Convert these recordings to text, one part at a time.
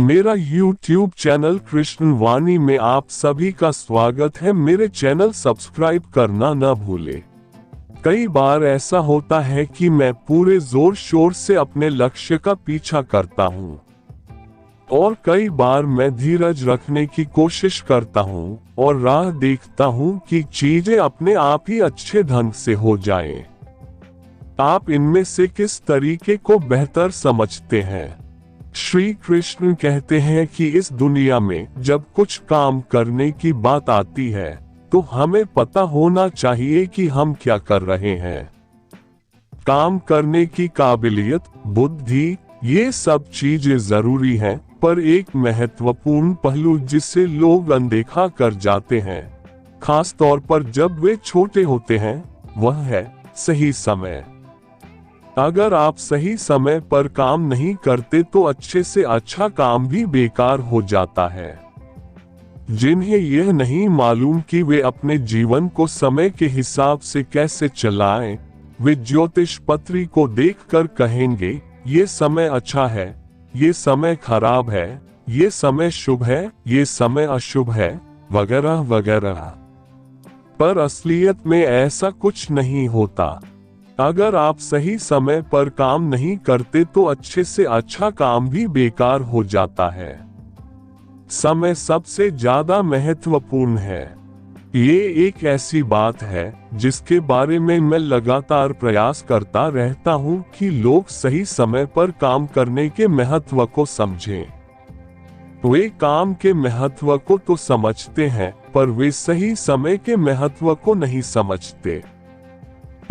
मेरा YouTube channel Krishna वाणी में आप सभी का स्वागत है। मेरे चैनल सब्सक्राइब करना न भूले। कई बार ऐसा होता है कि मैं पूरे जोर शोर से अपने लक्ष्य का पीछा करता हूँ और कई बार मैं धीरज रखने की कोशिश करता हूँ और राह देखता हूँ कि चीजें अपने आप ही अच्छे ढंग से हो जाएं। आप इनमें से किस तरीके को बेहतर समझते हैं? श्री कृष्ण कहते हैं कि इस दुनिया में जब कुछ काम करने की बात आती है तो हमें पता होना चाहिए कि हम क्या कर रहे हैं। काम करने की काबिलियत, बुद्धि, ये सब चीजें जरूरी हैं, पर एक महत्वपूर्ण पहलू जिसे लोग अनदेखा कर जाते हैं, खास तौर पर जब वे छोटे होते हैं, वह है सही समय। अगर आप सही समय पर काम नहीं करते तो अच्छे से अच्छा काम भी बेकार हो जाता है। जिन्हें यह नहीं मालूम कि वे अपने जीवन को समय के हिसाब से कैसे चलाएं, वे ज्योतिष पत्री को देखकर कहेंगे ये समय अच्छा है, ये समय खराब है, ये समय शुभ है, ये समय अशुभ है, वगैरह वगैरह। पर असलियत में ऐसा कुछ नहीं होता। अगर आप सही समय पर काम नहीं करते तो अच्छे से अच्छा काम भी बेकार हो जाता है। समय सबसे ज्यादा महत्वपूर्ण है। ये एक ऐसी बात है जिसके बारे में मैं लगातार प्रयास करता रहता हूँ कि लोग सही समय पर काम करने के महत्व को समझें। वे काम के महत्व को तो समझते हैं, पर वे सही समय के महत्व को नहीं समझते।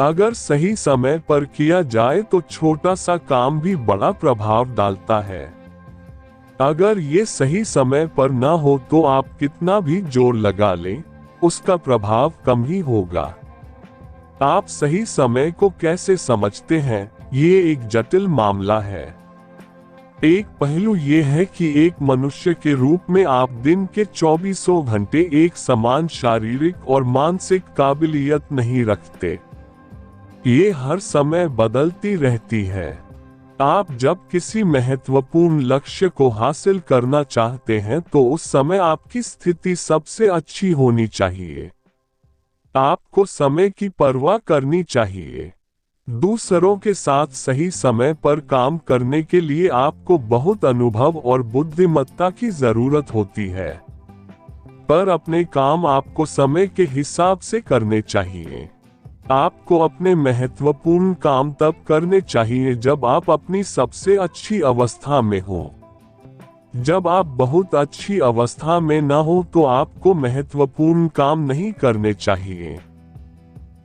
अगर सही समय पर किया जाए तो छोटा सा काम भी बड़ा प्रभाव डालता है। अगर ये सही समय पर ना हो तो आप कितना भी जोर लगा लें, उसका प्रभाव कम ही होगा। आप सही समय को कैसे समझते हैं, ये एक जटिल मामला है। एक पहलू ये है कि एक मनुष्य के रूप में आप दिन के 24 घंटे एक समान शारीरिक और मानसिक काबिलियत नहीं रखते। ये हर समय बदलती रहती है। आप जब किसी महत्वपूर्ण लक्ष्य को हासिल करना चाहते हैं तो उस समय आपकी स्थिति सबसे अच्छी होनी चाहिए। आपको समय की परवाह करनी चाहिए। दूसरों के साथ सही समय पर काम करने के लिए आपको बहुत अनुभव और बुद्धिमत्ता की जरूरत होती है, पर अपने काम आपको समय के हिसाब से करने चाहिए। आपको अपने महत्वपूर्ण काम तब करने चाहिए जब आप अपनी सबसे अच्छी अवस्था में हो। जब आप बहुत अच्छी अवस्था में न हो तो आपको महत्वपूर्ण काम नहीं करने चाहिए।